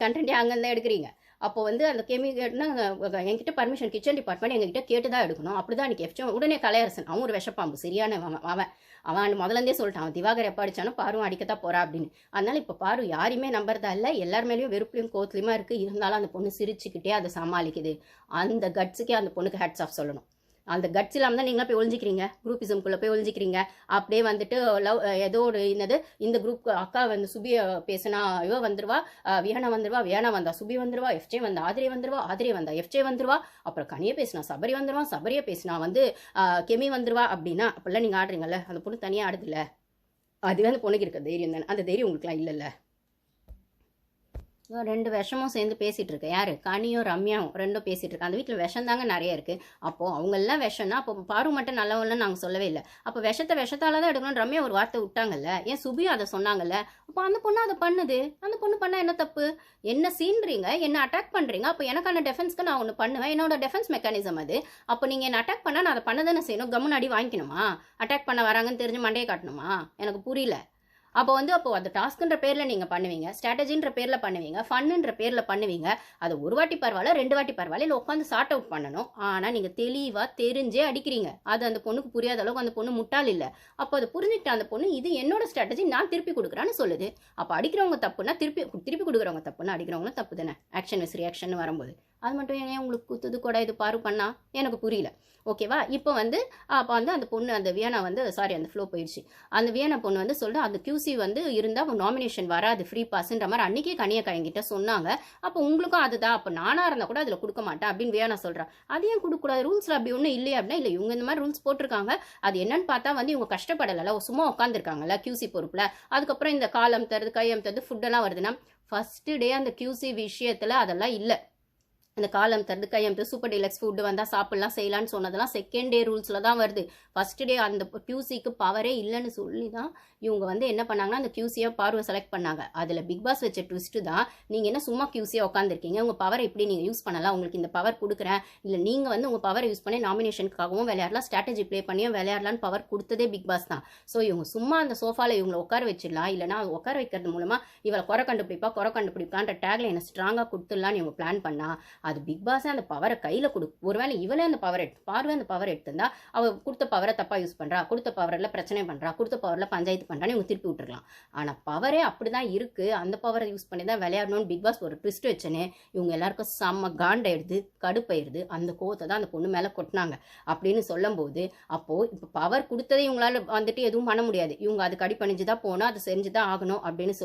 கன்டென்ட்டே அங்கேருந்து தான் எடுக்கிறீங்க. அப்போ வந்து அந்த கேட்னா என்கிட்ட பர்மிஷன் கிச்சன் டிபார்ட்மெண்ட் எங்ககிட்ட கேட்டு தான் எடுக்கணும். அப்படி தான் அன்னைக்கு எஃப்ஜே உடனே கலையரசன் அவன் ஒரு விஷப்பாம்பு சரியான அவன். அவன் முதல்லேருந்தே சொல்லிட்டான். அவன் திவாகர் எப்போ அடிச்சாலும் பாரும் அடிக்கத்தான் போறா அப்படின்னு. அதனால இப்போ பாரு யாரையுமே நம்புறதா இல்லை. எல்லார் மேலேயும் வெறுப்புலையும் கோவத்துலையுமா இருக்குது. இருந்தாலும் அந்த பொண்ணு சிரிச்சுக்கிட்டே அதை சமாளிக்குது. அந்த கட்ஸுக்கே அந்த பொண்ணுக்கு ஹேட்ஸ் ஆஃப் சொல்லணும். அந்த கட்ஸ் இல்லாமல் தான் நீங்களாம் போய் ஒழிஞ்சிக்கிறீங்க. குரூப்பிசம்குள்ளே போய் ஒழிஞ்சிக்கிறீங்க. அப்படியே வந்துட்டு லவ் ஏதோ ஒரு என்னது இந்த குரூப் அக்கா வந்து சுபியை பேசினா இவ வந்துருவா, வியானா வந்துருவா, வியானா வந்தா சுபி வந்துருவா, எஃப்ஜே வந்தா ஆதிரே வந்துருவா, ஆதிரே வந்தா எஃப்ஜே வந்துருவா, அப்புறம் கனியே பேசினா சபரி வந்துருவான், சபரியை பேசினா வந்து கெமி வந்துருவா அப்படின்னா அப்படிலாம் நீங்கள் ஆடுறீங்கல்ல. அந்த பொண்ணு தனியாக ஆடுதில்ல. அதுவே அந்த பொண்ணுக்கு இருக்க தைரியம் தானே. அந்த தைரியம் உங்களுக்குலாம் இல்லைல்ல. 2 விஷமும் சேர்ந்து பேசிகிட்டு இருக்கு. யார்? கனியும் ரம்யாவும் 2ம் பேசிகிட்டு இருக்கு. அந்த வீட்டில் விஷம் தாங்க நிறைய இருக்குது. அப்போது அவங்கெல்லாம் விஷம்னா அப்போ பாரு மட்டும் நல்லவங்கன்னு நாங்கள் சொல்லவே இல்லை. அப்போ விஷத்தால் தான் எடுக்கணும்னு ரம்யா ஒரு வார்த்தை விட்டாங்கல்ல. ஏன் சுபியும் அதை சொன்னாங்கல்ல. அப்போ அந்த பொண்ணு அதை பண்ணுது. அந்த பொண்ணு பண்ணால் என்ன தப்பு? என்ன சீன்றீங்க, என்ன அட்டாக் பண்ணுறீங்க. அப்போ எனக்கான டெஃபென்ஸ்க்கு நான் ஒன்று பண்ணுவேன். என்னோட டெஃபென்ஸ் மெக்கானிசம் அது. அப்போ நீங்கள் என்ன அட்டாக் பண்ணால் நான் அதை பண்ண தானே செய்யணும். கம்முன்னு அடி வாங்கிக்கணுமா? அட்டாக் பண்ண வராங்கன்னு தெரிஞ்சு மண்டையை காட்டணுமா? எனக்கு புரியல. அப்போ அந்த டாஸ்க்குன்ற பேரில் நீங்கள் பண்ணுவீங்க, ஸ்ட்ராட்டஜின்ற பேரில் பண்ணுவீங்க, ஃபன்னுன்ற பேரில் பண்ணுவீங்க. அது ஒரு வாட்டி பரவாயில்ல, 2 வாட்டி பரவாயில்ல, இல்லை உட்காந்து சார்ட் அவுட் பண்ணணும். ஆனால் நீங்கள் தெளிவாக தெரிஞ்சே அடிக்கிறீங்க. அது அந்த பொண்ணுக்கு புரியாத அளவுக்கு அந்த பொண்ணு முட்டாள் இல்லை. அப்போ அதை புரிஞ்சுக்கிட்ட அந்த பொண்ணு இது என்னோட ஸ்ட்ராட்டஜி, நான் திருப்பி கொடுக்குறான்னு சொல்லுது. அப்போ அடிக்கிறவங்க தப்புன்னா திருப்பி கொடுக்குறவங்க தப்புன்னா அடிக்கிறவங்களும் தப்பு தானே. ஆக்ஷன் விஸ் ரியாக்ஷன் வரும்போது அது மட்டும் ஏன் உங்களுக்கு குத்துது கூட இது பாரு பண்ணா எனக்கு புரியல. ஓகேவா? இப்போ அப்போ அந்த பொண்ணு அந்த வியனா அந்த ஃப்ளோ போயிடுச்சு. அந்த வியனா பொண்ணு சொல்லிட்டு அந்த கியூசி இருந்தால் நாமினேஷன் வராது ஃப்ரீ பாஸ்ன்ற மாதிரி அன்றைக்கே கனியக்கா என்கிட்ட சொன்னாங்க. அப்போ உங்களுக்கும் அதுதான். அப்போ நானாக இருந்தால் கூட அதில் கொடுக்க மாட்டேன் அப்படின்னு வியனா சொல்கிறான். அது ஏன் கொடுக்கக்கூடாது? ரூல்ஸில் அப்படி ஒன்றும் இல்லையா அப்படின்னா, இல்லை இவங்க இந்த மாதிரி ரூல்ஸ் போட்டிருக்காங்க. அது என்னன்னு பார்த்தா இவங்க கஷ்டப்படலை, சும்மா உட்காந்துருக்காங்கல்ல கியூசி பொறுப்பில். அதுக்கப்புறம் இந்த காலம் தருது கையம் தருது ஃபுட்டெல்லாம் வருதுன்னா ஃபஸ்ட்டு டே அந்த கியூசி விஷயத்தில் அதெல்லாம் இல்லை. அந்த காலம் தருது கையம் சூப்பர் டீலக்ஸ் ஃபுட்டு வந்தால் சாப்பிட்லாம் செய்யலான்னு சொன்னதெல்லாம் செகண்ட் டே ரூல்ஸில் தான் வருது. ஃபஸ்ட் டே அந்த கியூசிக்கு பவரே இல்லைன்னு சொல்லி தான் இவங்க என்ன பண்ணாங்கன்னா அந்த கியூசியை பார்வை செலக்ட் பண்ணாங்க. அதில் பிக் பாஸ் வச்ச ட்விஸ்ட்டு தான் நீங்கள் என்ன சும்மா கியூசியாக உட்காந்துருக்கீங்க, உங்கள் பவரை எப்படி நீங்கள் யூஸ் பண்ணலாம், உங்களுக்கு இந்த பவர் கொடுக்குறேன், இல்லை நீங்கள் உங்கள் பவரை யூஸ் பண்ணி நாமினேஷனுக்காகவும் விளையாடலாம், ஸ்ட்ராட்டஜி ப்ளே பண்ணியும் விளையாடலான்னு பவர் கொடுத்ததே பிக் பாஸ் தான். ஸோ இவங்க சும்மா அந்த சோஃபாவில் இவங்களை உட்கார வச்சிடலாம், இல்லைனா உட்கார வைக்கிறது மூலமாக இவளை குறை கண்டுபிடிப்பான்ற டேக்ல என்ன ஸ்ட்ராங்காக கொடுத்துடலான்னு இவங்க பிளான் பண்ணால் அது பிக் பாஸே அந்த பவரை கையில் ஒருவேளை இவளே அந்த பவர் பார்வை அந்த பவர் எடுத்திருந்தா அவள் கொடுத்த பவரை தப்பாக யூஸ் பண்ணுறா, கொடுத்த பவரில் பிரச்சனை பண்ணுறா, கொடுத்த பவரில் பஞ்சாயத்து பண்ணுறான்னு இவங்க திருப்பி விட்டுருக்கலாம். ஆனால் பவரே அப்படி தான் இருக்குது. அந்த பவரை யூஸ் பண்ணி தான் விளையாடணும்னு பிக் பாஸ் ஒரு ட்விஸ்ட் வச்சேன்னு இவங்க எல்லாருக்கும் செம்ம காண்டாயிடுது, கடுப்பாயிடுது. அந்த கோவத்தை தான் அந்த பொண்ணு மேலே கொட்டினாங்க அப்படின்னு சொல்லும்போது அப்போது இப்போ பவர் கொடுத்ததே இவங்களால எதுவும் பண்ண முடியாது. இவங்க அதுக்கு அடிப்பணிஞ்சு தான் போனால் அது செஞ்சு தான் ஆகணும் அப்படின்னு